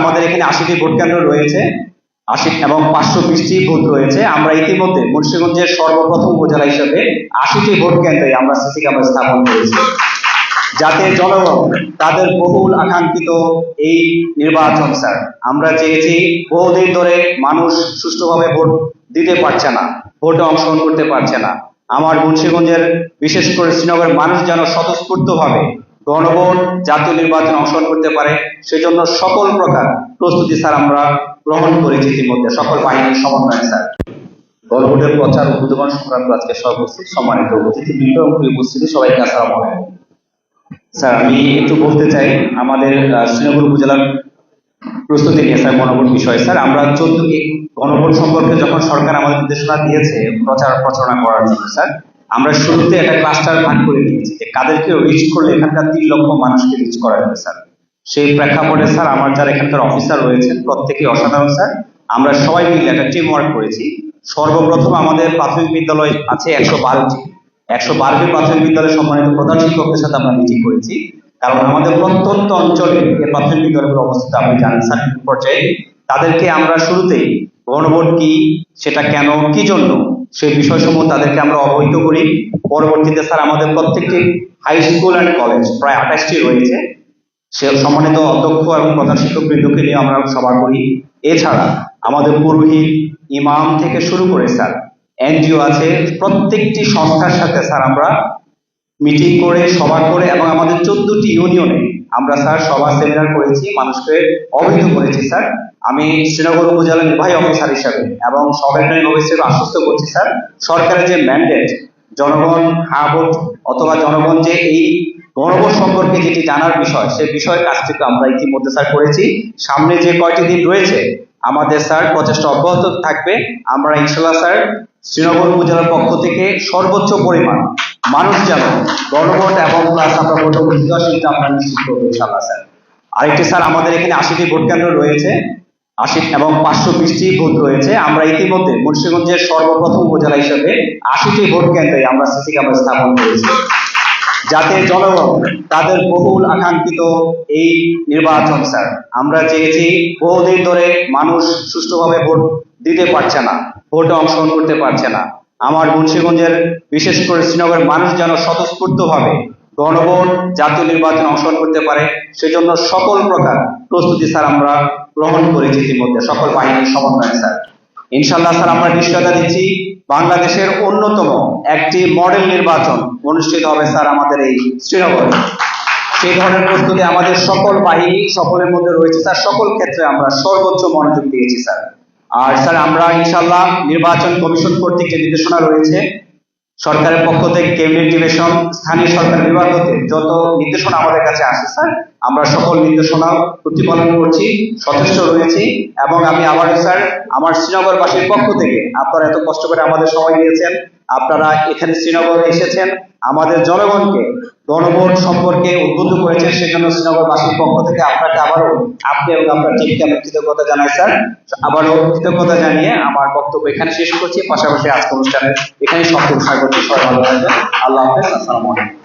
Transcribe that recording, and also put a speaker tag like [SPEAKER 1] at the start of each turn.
[SPEAKER 1] আমাদের এখানে 80টি ভোট কেন্দ্র রয়েছে, 80 এবং 520টি বুথ রয়েছে। আমরা ইতিমধ্যে মুন্সিগঞ্জের সর্বপ্রথম উপজেলা হিসেবে 80টি ভোট কেন্দ্রে আমরা সিসি ক্যামেরা স্থাপন করেছি, যাতে জনগণ তাদের বহুল আকাঙ্ক্ষিত এই নির্বাচন স্যার আমরা চেয়েছি। বহুদিন ধরে মানুষ সুষ্ঠুভাবে ভোট দিতে পারছে না, ভোটে অংশগ্রহণ করতে পারছে না। আমার মুন্সিগঞ্জের বিশেষ করে শ্রীনগরের মানুষ যেন স্বতঃস্ফূর্তভাবে গণভোট জাতীয় নির্বাচনে অংশগ্রহণ করতে পারে, সেজন্য সকল প্রকার প্রস্তুতি স্যার আমরা গ্রহণ করেছি ইতিমধ্যে সকল বাহিনীর সমন্বয়ে স্যার। গণভোটের প্রচার উদ্বোধন সংক্রান্ত আজকে সর্বোপস্থিত সম্মানিত অতিথিবৃন্দ এবং উপস্থিতি সবাইকে আসসালামু আলাইকুম। স্যার আমি একটু বলতে চাই আমাদের শ্রীনগর উপজেলার প্রস্তুতি নিয়ে স্যার গণভোট বিষয়। স্যার আমরা 14 গণভোট সম্পর্কে যখন সরকার আমাদের নির্দেশনা দিয়েছে প্রচারণা করার জন্য স্যার, আমরা শুরুতে একটা ক্লাস্টার ভাগ করে নিয়েছি যে কাদেরকে রিচ করলে এখানকার 3 লক্ষ মানুষকে রিচ করা যাবে স্যার। সেই প্রেক্ষাপটে স্যার আমার যারা এখানকার অফিসার রয়েছেন প্রত্যেকেই অসাধারণ স্যার। আমরা সবাই মিলে একটা টিম ওয়ার্ক করেছি। সর্বপ্রথম আমাদের প্রাথমিক বিদ্যালয় আছে 112টি 112টি প্রাথমিক বিদ্যালয়ের সম্মানিত প্রধান শিক্ষকদের সাথে আমরা মিটিং করেছি, কারণ আমাদের প্রত্যন্ত অঞ্চলে এই প্রাথমিক বিদ্যালয়গুলো অবস্থিত আপনি জানেন স্যার। পর্যায়ে তাদেরকে আমরা শুরুতেই গণভোট কি, সেটা কেন, কি জন্য, সেই বিষয়সমূহ তাদেরকে আমরা অবহিত করি। পরবর্তীতে স্যার আমাদের প্রত্যেকটি হাই স্কুল অ্যান্ড কলেজ প্রায় 28টি রয়েছে, সে সম্মানিত অধ্যক্ষ এবং প্রধান শিক্ষকবৃন্দকে নিয়ে আমরা সভা করি। এছাড়া আমাদের পুরোহিত, ইমাম থেকে শুরু করে স্যার এনজিও আছে, প্রত্যেকটি সংস্থার সাথে স্যার আমরা মিটিং করে সভা করে এবং আমাদের 14টি ইউনিয়নে আমরা স্যার সভা সেমিনার করেছি, মানুষকে অবহিত করেছি স্যার। আমি শ্রীনগর উপজেলা নির্বাহী অফিসার হিসাবে এবং সরকারি হিসেবে আশ্বস্ত করছি স্যার, সরকারের যে ম্যান্ডেট জনগণ হ্যাঁ ভোট অথবা জনগণ যে এই গণভোট সম্পর্কে যেটি জানার বিষয়, সেই বিষয়ের কাজটিকে আমরা ইতিমধ্যে স্যার করেছি। সামনে যে কয়টি দিন রয়েছে আমাদের স্যার প্রচেষ্টা অব্যাহত থাকবে। আমরা ইনশাল্লাহ স্যার শ্রীনগর উপজেলার পক্ষ থেকে সর্বোচ্চ পরিমাণ মানুষ যেন গণভোট এবং প্লাস আমরা ভোট অধিকারটা আমরা নিশ্চিত করবো ইনশাল্লাহ স্যার। আরেকটি স্যার আমাদের এখানে 80টি ভোট কেন্দ্র রয়েছে, 80 এবং 520টি বুথ রয়েছে। আমরা ইতিমধ্যে মুন্সিগঞ্জের সর্বপ্রথম উপজেলা হিসেবে 80টি ভোট কেন্দ্রে আমরা সিসি ক্যামেরা স্থাপন করেছি, যাতে জনগণ তাদের বহুল আকাঙ্ক্ষিত এই নির্বাচন স্যার আমরা চেয়েছি। বহুদিন ধরে মানুষ সুষ্ঠুভাবে ভোট দিতে পারছে না, ভোটে অংশগ্রহণ করতে পারছে না। আমার মুন্সিগঞ্জের বিশেষ করে শ্রীনগরের মানুষ যেন স্বতঃস্ফূর্তভাবে গণভোট জাতীয় নির্বাচনে অংশগ্রহণ করতে পারে, সেজন্য সকল প্রকার প্রস্তুতি স্যার আমরা গ্রহণ করেছি ইতিমধ্যে সকল বাহিনীর সমন্বয়ে স্যার। ইনশাল্লাহ স্যার আমরা নিশ্চয়তা দিচ্ছি বাংলাদেশের অন্যতম একটি মডেল নির্বাচন অনুষ্ঠিত হবে স্যার আমাদের এই শ্রীনগরে। সেই ধরনের প্রস্তুতি আমাদের সকল বাহিনী সকলের মধ্যে রয়েছে স্যার, সকল ক্ষেত্রে আমরা সর্বোচ্চ মনোযোগ দিয়েছি স্যার। আর স্যার আমরা ইনশাল্লাহ নির্বাচন কমিশন কর্তৃক যে নির্দেশনা রয়েছে সরকারের পক্ষ থেকে, ক্যাবিনেট ডিভিশন, স্থানীয় সরকার বিভাগ হতে যত নির্দেশনা আমাদের কাছে আসে স্যার, আমরা সকল নির্দেশনা প্রতিপালন করছি, সচেষ্ট রয়েছি। এবং আমি আবার স্যার আমার শ্রীনগরবাসীর পক্ষ থেকে, আপনারা এত কষ্ট করে আমাদের সময় দিয়েছেন, আপনারা এখানে শ্রীনগরে এসেছেন, আমাদের জনগণকে গণভোট সম্পর্কে উদ্বুদ্ধ করেছেন, সেজন্য শ্রীনগরবাসীর পক্ষ থেকে আপনাকে আবারও আপনি এবং আপনার টিমকে আমি কৃতজ্ঞতা জানাই স্যার। আবারও কৃতজ্ঞতা জানিয়ে আমার বক্তব্য এখানে শেষ করছি, পাশাপাশি আজকে অনুষ্ঠানের এখানে সব স্বাগত। সবাই ভালো থাকবেন। আল্লাহ হাফেজ। আসসালামু আলাইকুম।